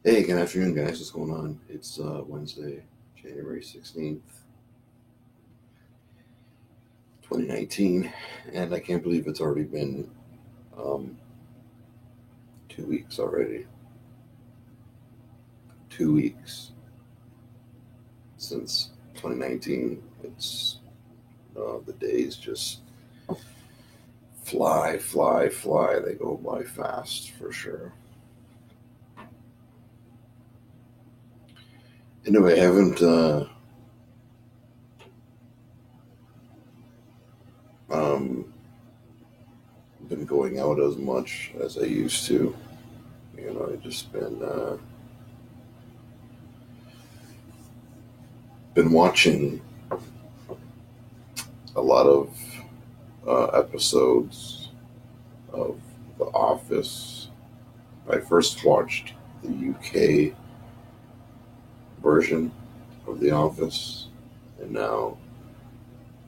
Hey, good afternoon, guys. What's going on? It's Wednesday, January 16th, 2019, and I can't believe it's already been um, 2 weeks already. 2 weeks since 2019. It's the days just fly, fly, fly. They go by fast for sure. Anyway, I haven't um, been going out as much as I used to. I've just been watching a lot of episodes of The Office. I first watched the UK version of The Office, and now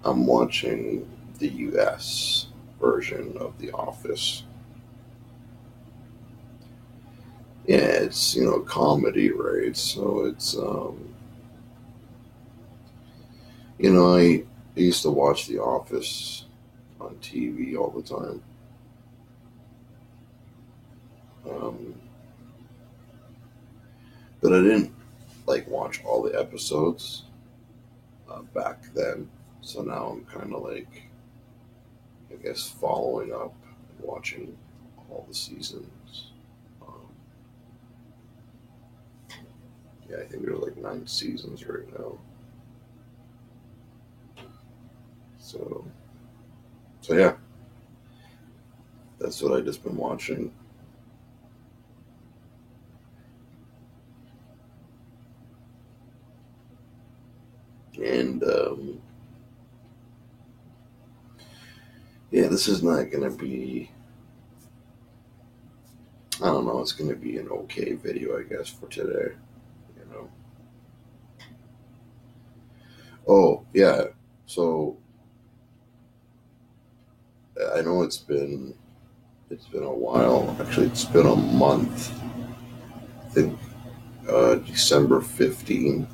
I'm watching the US version of The Office. Yeah, it's comedy, right? So I used to watch The Office on TV all the time. Um, but I didn't like watch all the episodes back then. So now I'm kind of like, I guess, following up and watching all the seasons. Um, yeah, I think there's like 9 seasons right now. So, so yeah, that's what I just been watching. And yeah, this is not gonna be. I don't know. It's gonna be an okay video, I guess, for today. You know. Oh yeah. So I know it's been a while. Actually, it's been a month. I think December 15th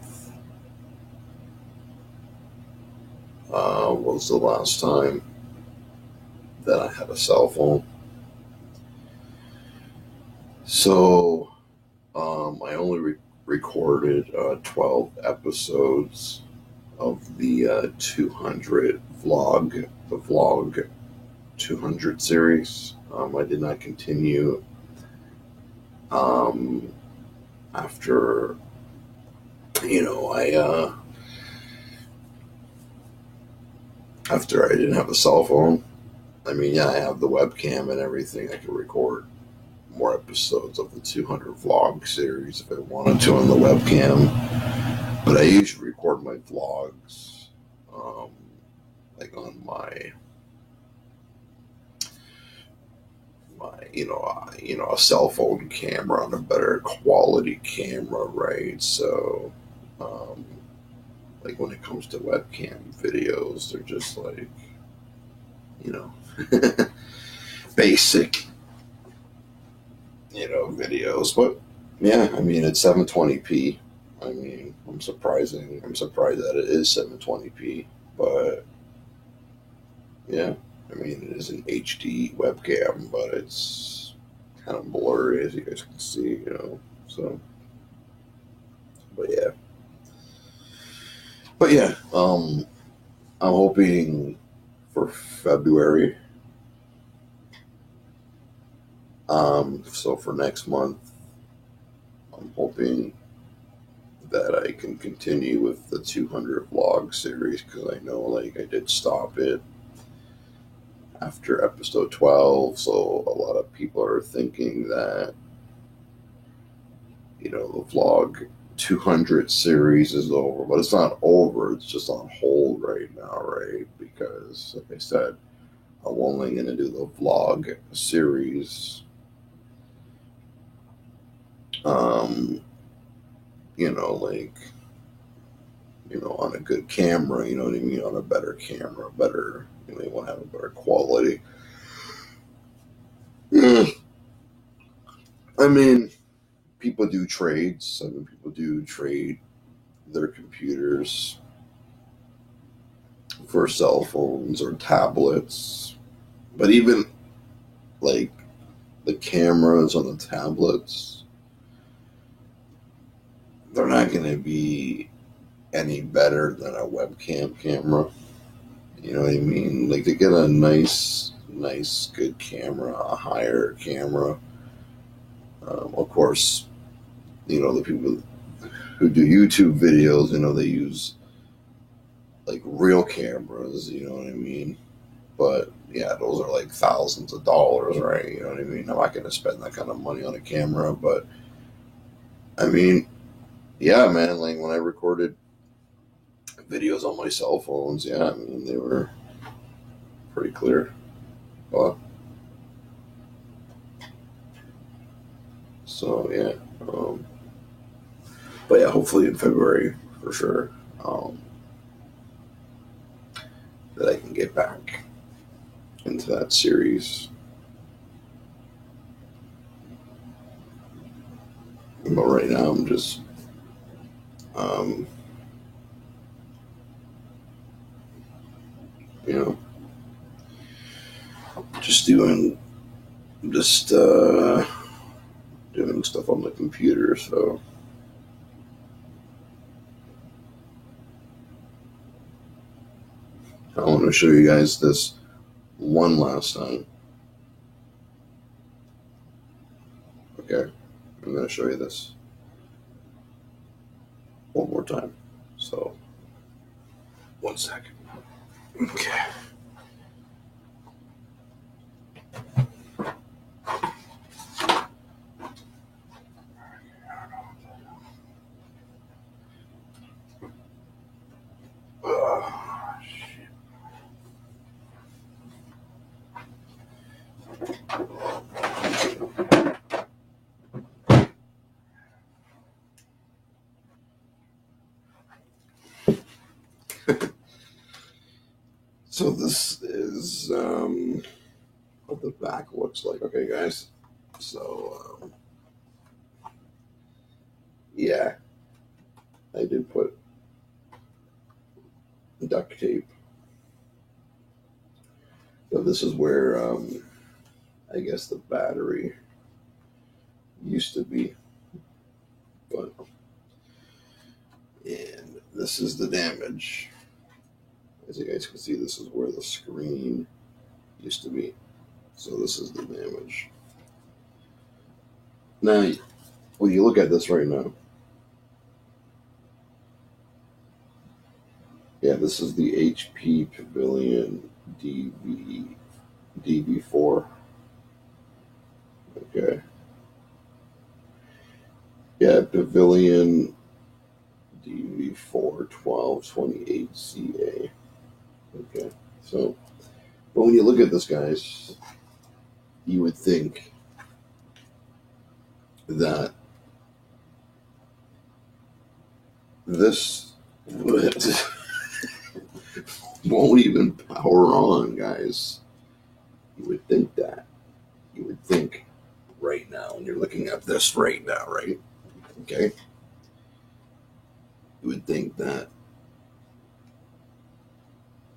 was the last time that I had a cell phone. So I only recorded 12 episodes of the 200 the vlog 200 series. I did not continue um, after, after I didn't have a cell phone. I mean, yeah, I have the webcam and everything. I can record more episodes of the 200 vlog series if I wanted to on the webcam. But I usually record my vlogs um, like on my a cell phone camera, on a better quality camera, right? So um, like when it comes to webcam videos, they're just like you know basic videos. But yeah, I mean it's 720p. I mean, I'm surprised that it is 720p. But yeah, I mean it is an HD webcam, but it's kind of blurry as you guys can see. So, but yeah, I'm hoping for February. So for next month, I'm hoping that I can continue with the 200 vlog series because I know like I did stop it after episode 12. So a lot of people are thinking that the vlog 200 series is over, but it's not over. It's just on hold right now, right? Because like I said, I'm only going to do the vlog series. Um, like on a good camera, you know what I mean, on a better camera, better, you want to have a better quality. I mean, people do trades. Some people do trade their computers for cell phones or tablets. But even like the cameras on the tablets, they're not going to be any better than a webcam camera. You know what I mean? Like to get a nice, good camera, a higher camera. Of course, the people who do YouTube videos, they use like real cameras. You know what I mean? But yeah, those are like thousands of dollars, right? You know what I mean? I'm not going to spend that kind of money on a camera, but I mean, yeah, man. Like when I recorded videos on my cell phones, yeah, I mean they were pretty clear. But so yeah, but yeah, hopefully in February for sure that I can get back into that series. But right now I'm just you know just doing doing stuff on the computer. So I want to show you guys this one last time. Okay, I'm going to show you this one more time. So, 1 second. Okay. So this is what the back looks like. Okay, guys. So yeah, I did put duct tape. So this is where I guess the battery used to be, but and this is the damage. As you guys can see, this is where the screen used to be. So this is the damage. Now, when you look at this right now, yeah, this is the HP Pavilion DB4. Okay. Yeah, Pavilion DB4 1228CA. Okay. So, but when you look at this, guys, you would think that this won't even power on, guys. You would think that. You would think right now, and you're looking at this right now, right? Okay? You would think that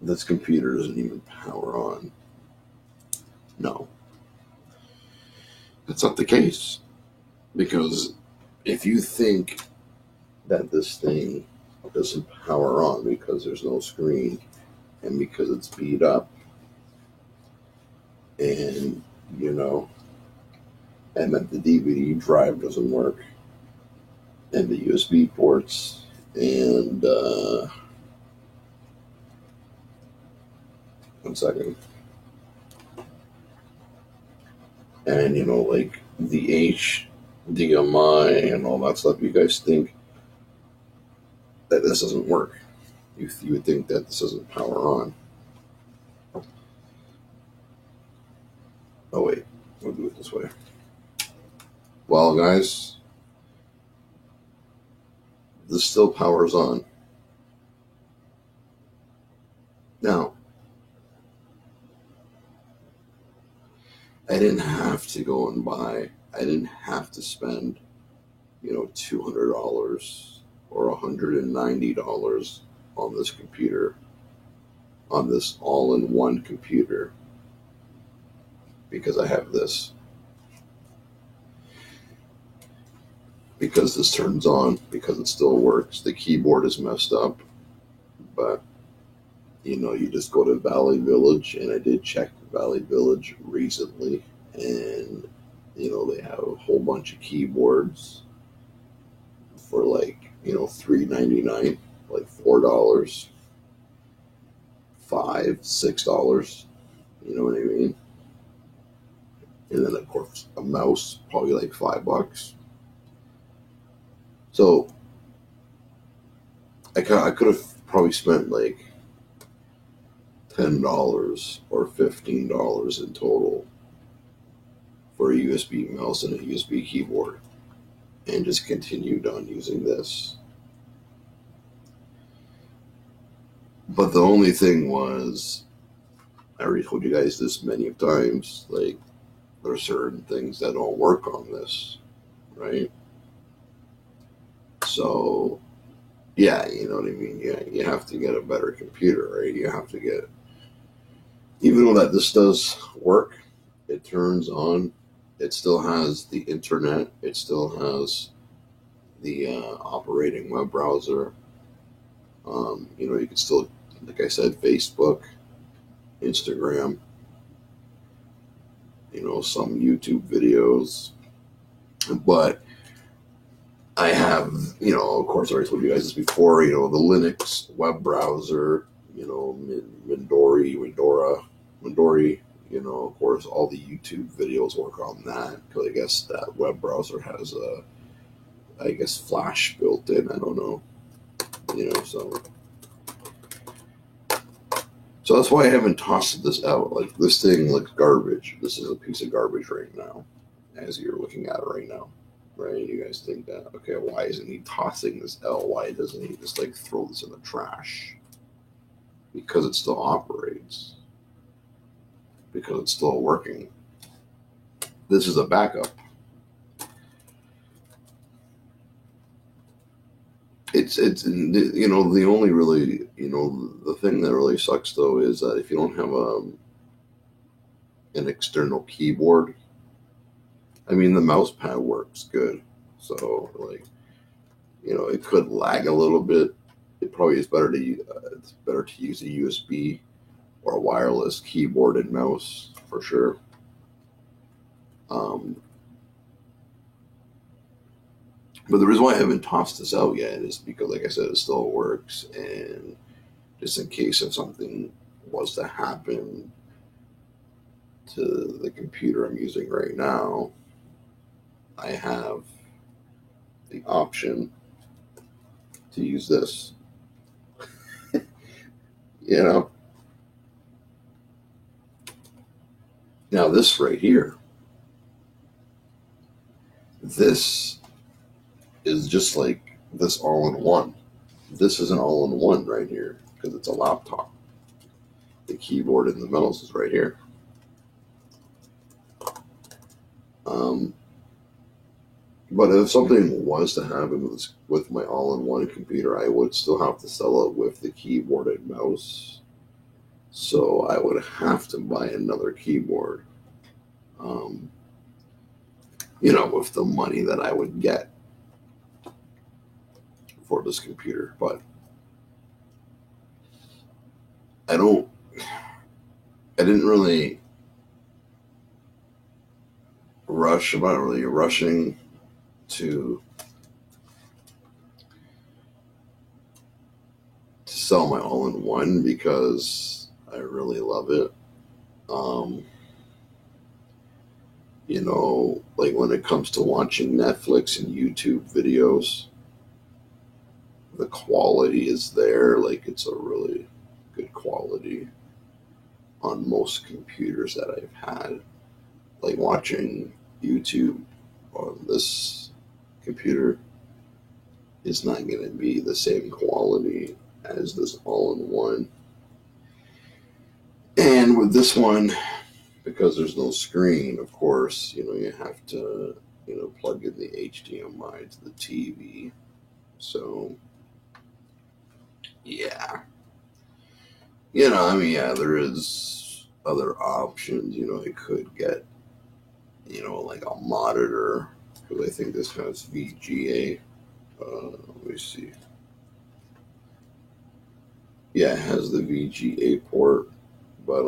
this computer doesn't even power on. No. That's not the case. Because if you think that this thing doesn't power on because there's no screen and because it's beat up and, and that the DVD drive doesn't work and the USB ports and 1 second. And, like the HDMI and all that stuff, you guys think that this doesn't work. You would think that this doesn't power on. Oh, wait. We'll do it this way. Well, guys, this still powers on. Now, I didn't have to go and buy, I didn't have to spend $200 or $190 on this computer, on this all-in-one computer, because I have this. Because this turns on, because it still works. The keyboard is messed up, but you just go to Valley Village, and I did check Valley Village recently, and they have a whole bunch of keyboards for like $3.99, like $4, $5, $6. You know what I mean? And then of course a mouse, probably like $5. So I could have probably spent like $10 or $15 in total for a USB mouse and a USB keyboard, and just continued on using this. But the only thing was, I already told you guys this many times, like, there are certain things that don't work on this, right? So, yeah, you know what I mean? Yeah, you have to get a better computer, right? You have to get, even though that this does work, it turns on, it still has the internet, it still has the operating web browser. You can still, like I said, Facebook, Instagram, some YouTube videos. But I have, of course, I already told you guys this before, the Linux web browser, Mindori, of course, all the YouTube videos work on that, because I guess that web browser has Flash built in. I don't know, so that's why I haven't tossed this out. Like, this thing looks garbage. This is a piece of garbage right now, as you're looking at it right now, right? You guys think that, okay, why isn't he tossing this out? Why doesn't he just like throw this in the trash? Because it still operates. Because it's still working. This is a backup. It's the only really, the thing that really sucks though is that if you don't have an external keyboard, I mean, the mouse pad works good, so like, it could lag a little bit. It probably is better to it's better to use a USB or a wireless keyboard and mouse for sure. But the reason why I haven't tossed this out yet is because, like I said, it still works, and just in case if something was to happen to the computer I'm using right now, I have the option to use this. Now this right here, this is just like this all-in-one. This is an all-in-one right here because it's a laptop. The keyboard and the mouse is right here. But if something was to happen with my all-in-one computer, I would still have to sell it with the keyboard and mouse. So I would have to buy another keyboard, with the money that I would get for this computer. But I didn't really rush. I'm not really rushing to sell my all-in-one because I really love it. Like when it comes to watching Netflix and YouTube videos, the quality is there. Like, it's a really good quality on most computers that I've had. Like, watching YouTube on this computer is not going to be the same quality as this all-in-one. And with this one, because there's no screen, of course, you have to plug in the HDMI to the TV. So yeah, I mean, yeah, there is other options. I could get, like a monitor because I think this has VGA. Let me see. Yeah, it has the VGA port, but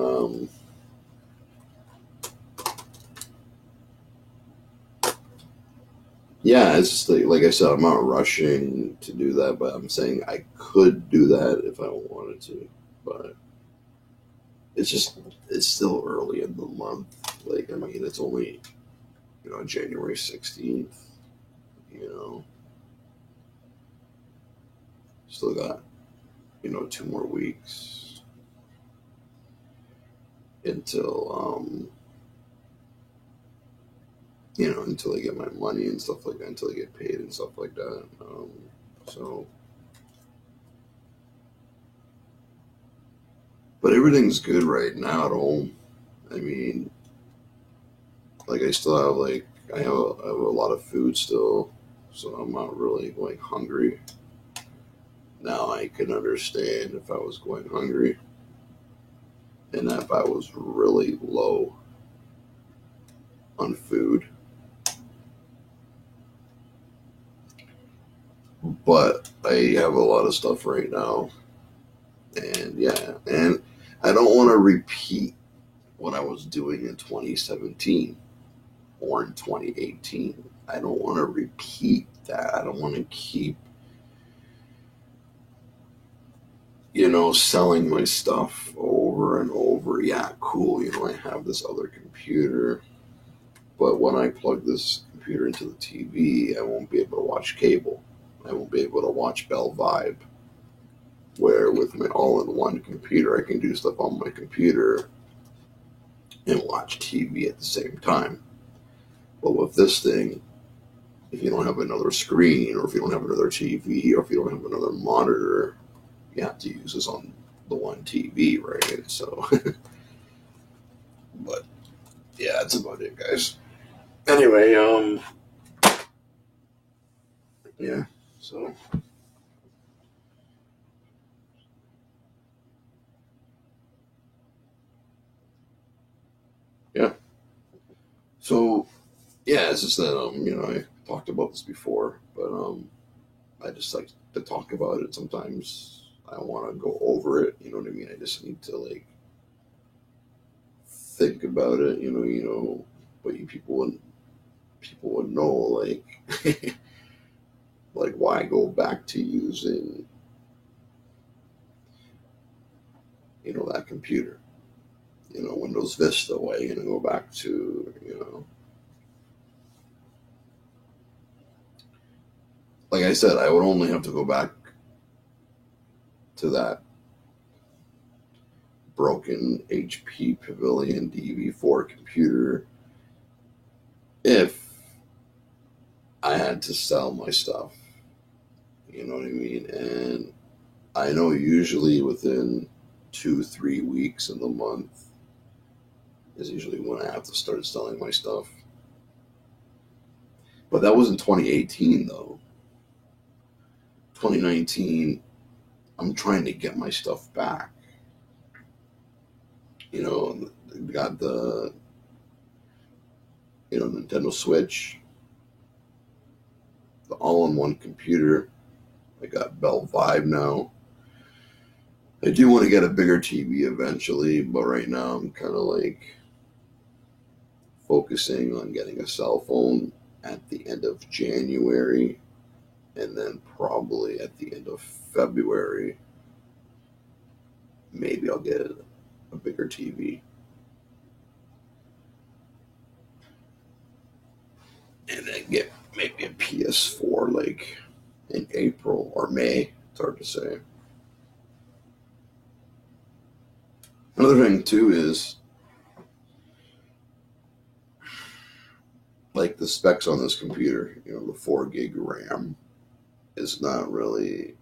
yeah, it's just like I said, I'm not rushing to do that, but I'm saying I could do that if I wanted to, but it's still early in the month. Like, I mean, it's only January 16th. You know, still got 2 more weeks until until I get my money and stuff like that, until I get paid and stuff like that. So, but everything's good right now at home. I mean, like I still have I have a lot of food still, so I'm not really like hungry. Now I can understand if I was going hungry and if I was really low on food. But I have a lot of stuff right now, and yeah, and I don't want to repeat what I was doing in 2017 or in 2018. I don't want to repeat that. I don't want to keep selling my stuff over and over. Yeah, cool. I have this other computer, but when I plug this computer into the TV, I won't be able to watch cable. I won't be able to watch Bell Vibe. Where with my all-in-one computer, I can do stuff on my computer and watch TV at the same time. But with this thing, if you don't have another screen, or if you don't have another TV, or if you don't have another monitor, you have to use this on the one TV, right? So, but yeah, that's about it, guys. Anyway, yeah. So yeah. So yeah, it's just that I talked about this before, but I just like to talk about it. Sometimes I want to go over it. You know what I mean? I just need to like think about it. But people would know like like why go back to using that computer. Windows Vista. Why you gonna go back to like I said, I would only have to go back to that broken HP Pavilion DV4 computer if I had to sell my stuff. You know what I mean? And I know usually within 2, 3 weeks in the month is usually when I have to start selling my stuff. But that was in 2018 though. 2019, I'm trying to get my stuff back. Got the Nintendo Switch, the all-in-one computer. I got Bell Vibe now. I do want to get a bigger TV eventually, but right now I'm kind of like focusing on getting a cell phone at the end of January, and then probably at the end of February, maybe I'll get a bigger TV. And then get maybe a PS4 like in April or May. It's hard to say. Another thing too is like the specs on this computer. The 4 gig RAM is not really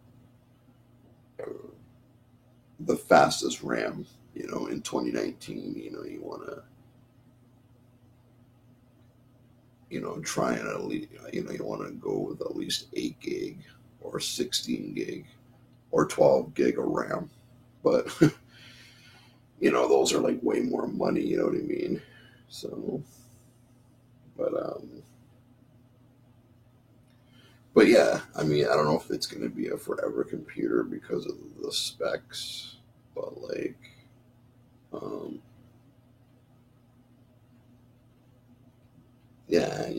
the fastest RAM. In 2019, you want to trying at least, you want to go with at least 8 gig or 16 gig or 12 gig of RAM. But, those are like way more money, you know what I mean? So, but, but yeah, I mean, I don't know if it's going to be a forever computer because of the specs, but like, um, yeah, it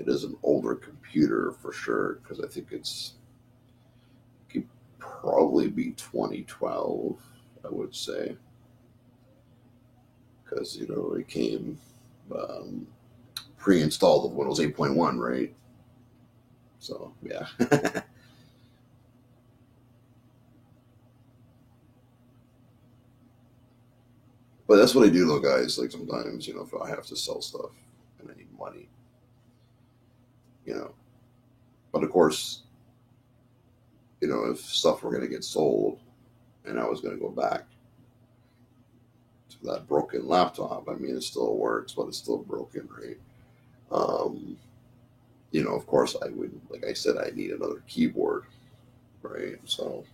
is an older computer for sure because I think could probably be 2012, I would say, because it came um, pre-installed with Windows 8.1, right? So yeah, but that's what I do though, guys. Like sometimes, if I have to sell stuff and I need money, you know, but of course, if stuff were going to get sold and I was going to go back to that broken laptop, I mean, it still works, but it's still broken, right? Um, of course, I would, like I said, I need another keyboard, right? So,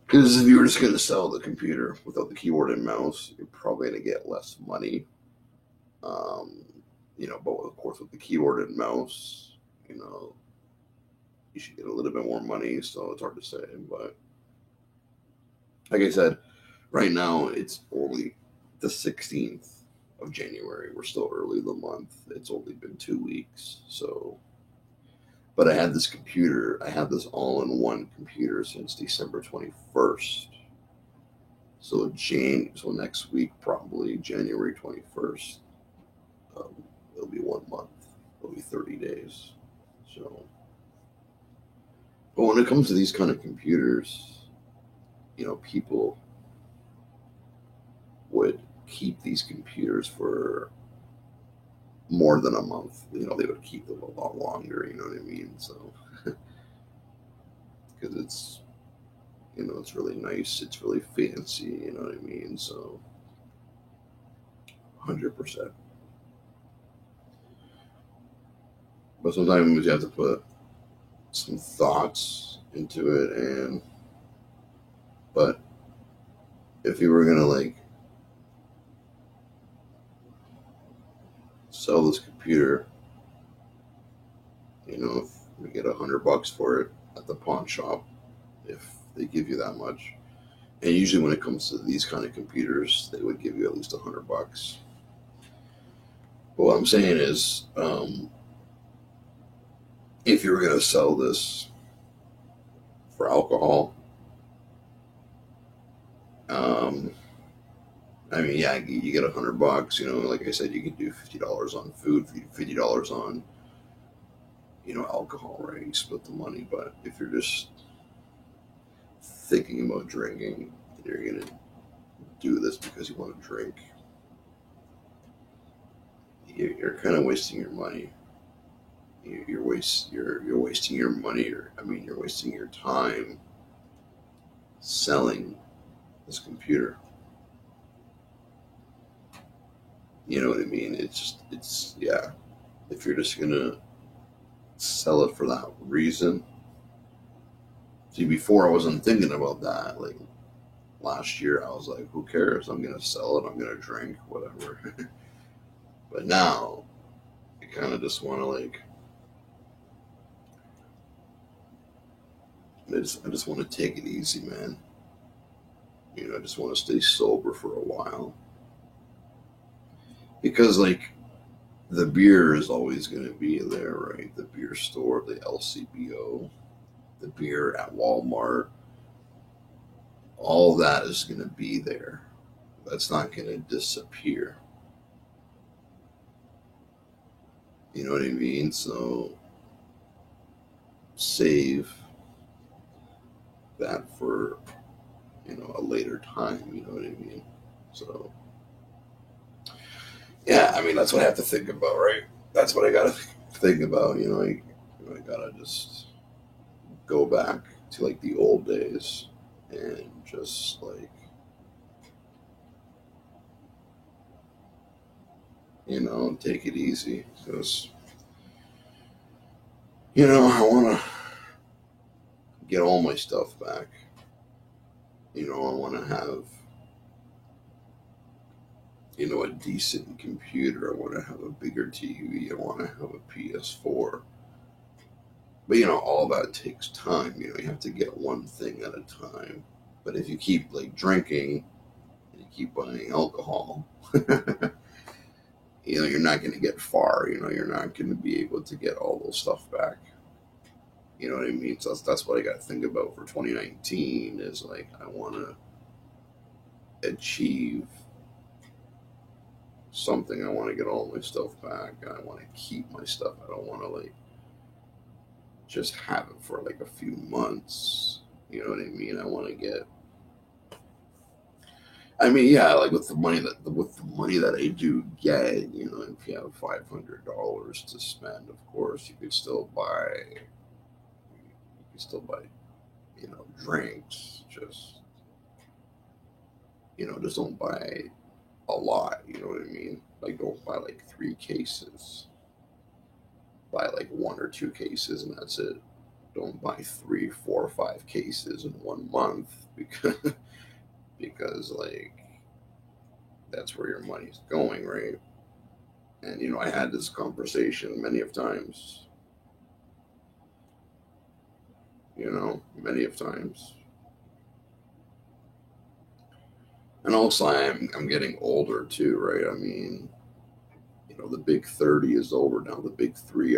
because if you were just going to sell the computer without the keyboard and mouse, you're probably going to get less money. Um, but of course, with the keyboard and mouse, you know, you should get a little bit more money. So it's hard to say. But like I said, right now it's only the 16th of January. We're still early in the month. It's only been 2 weeks. So, but I had this computer, I had this all in one computer since December 21st. So next week, probably January 21st, it'll be 1 month. It'll be 30 days. So, but when it comes to these kind of computers, people would keep these computers for more than a month. They would keep them a lot longer. You know what I mean? So, because it's really nice. It's really fancy. You know what I mean? So, 100%. But sometimes you have to put some thoughts into it, but if you were gonna like sell this computer, if we get $100 for it at the pawn shop, if they give you that much, and usually when it comes to these kind of computers, they would give you at least $100. But what I'm saying is, if you were gonna sell this for alcohol, um, I mean, yeah, you get $100. Like I said, you could do $50 on food, $50 on alcohol, right? You split the money. But if you're just thinking about drinking and you're gonna do this because you want to drink, you're kind of wasting your money. You're wasting your money, or I mean, you're wasting your time selling this computer. You know what I mean? It's yeah. If you're just gonna sell it for that reason, see, before I wasn't thinking about that. Like last year, I was like, who cares? I'm gonna sell it. I'm gonna drink whatever. But now, I kind of just want to like, I just want to take it easy, man. I just want to stay sober for a while because like the beer is always going to be there, right? The beer store, the LCBO, the beer at Walmart, all that is going to be there. That's not going to disappear. You know what I mean? So save that for a later time. You know what I mean? So yeah, I mean that's what I have to think about, right? That's what I got to think about. I gotta just go back to like the old days and just like take it easy, because, I want to get all my stuff back. I want to have, a decent computer. I want to have a bigger TV. I want to have a PS4. But, all that takes time. You have to get one thing at a time. But if you keep, like, drinking and you keep buying alcohol, you're not going to get far. You're not going to be able to get all those stuff back. You know what I mean? So that's what I got to think about for 2019 is, like, I want to achieve something. I want to get all my stuff back. I want to keep my stuff. I don't want to, like, just have it for, like, a few months. You know what I mean? I want to get. I mean, yeah, like with the money that I do get, if you have $500 to spend, of course, you could still buy. Drinks. Just don't buy a lot. You know what I mean? Like, don't buy like 3 cases. Buy like 1 or 2 cases, and that's it. Don't buy 3, 4, 5 cases in 1 month, because like that's where your money's going, right? And I had this conversation many of times. Many of times. And also, I'm getting older too, right? I mean, the big 30 is over now. The big 30.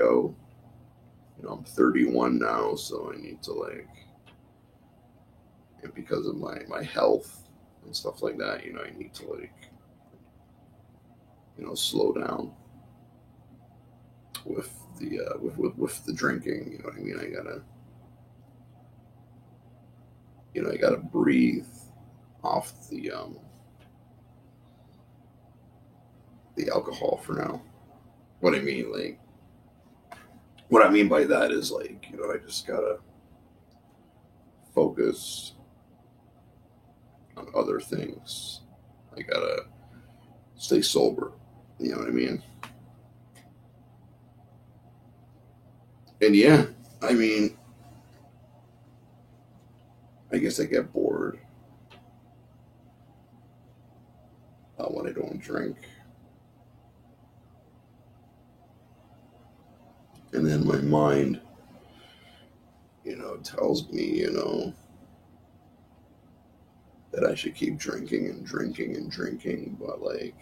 I'm 31 now, so I need to, like, and because of my health and stuff like that, I need to, like, slow down with the with the drinking. You know what I mean? I gotta breathe off the alcohol for now. What I mean, like, what I mean by that is, like, I just gotta focus on other things. I gotta stay sober. You know what I mean? And yeah, I mean, I guess I get bored when I don't drink. And then my mind, tells me, that I should keep drinking and drinking and drinking. But, like,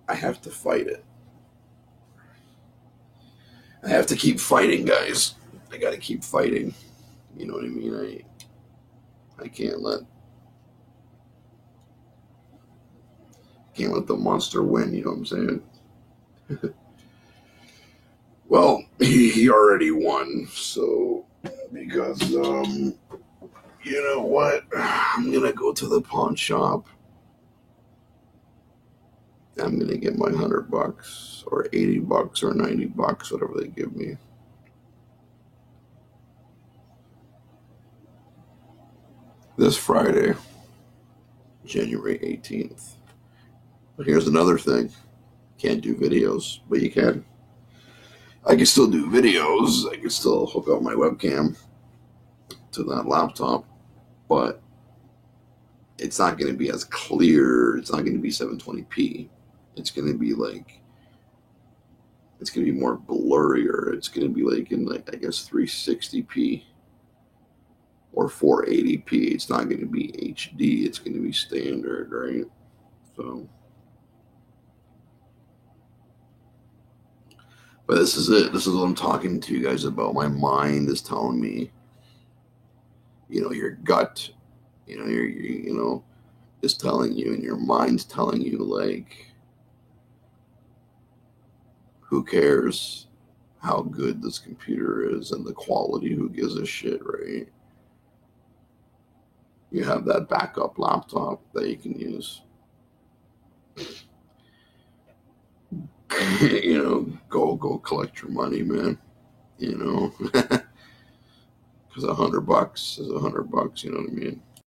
I have to fight it. I have to keep fighting, guys. I gotta keep fighting. You know what I mean? I can't let the monster win. You know what I'm saying? Well, he already won. So, because you know what? I'm gonna go to the pawn shop. I'm gonna get my $100 or $80 or $90, whatever they give me. This Friday, January 18th. But here's another thing. Can't do videos, but you can. I can still do videos. I can still hook up my webcam to that laptop, but it's not going to be as clear. It's not going to be 720p. It's going to be like, it's going to be more blurrier. It's going to be like in, like, I guess 360p or 480p. It's not going to be HD. It's going to be standard, right? So, but this is it. This is what I'm talking to you guys about. My mind is telling me, your gut, is telling you, and your mind's telling you, like, who cares how good this computer is and the quality? Who gives a shit, right? You have that backup laptop that you can use. Go collect your money, man. Because $100 is $100. You know what I mean?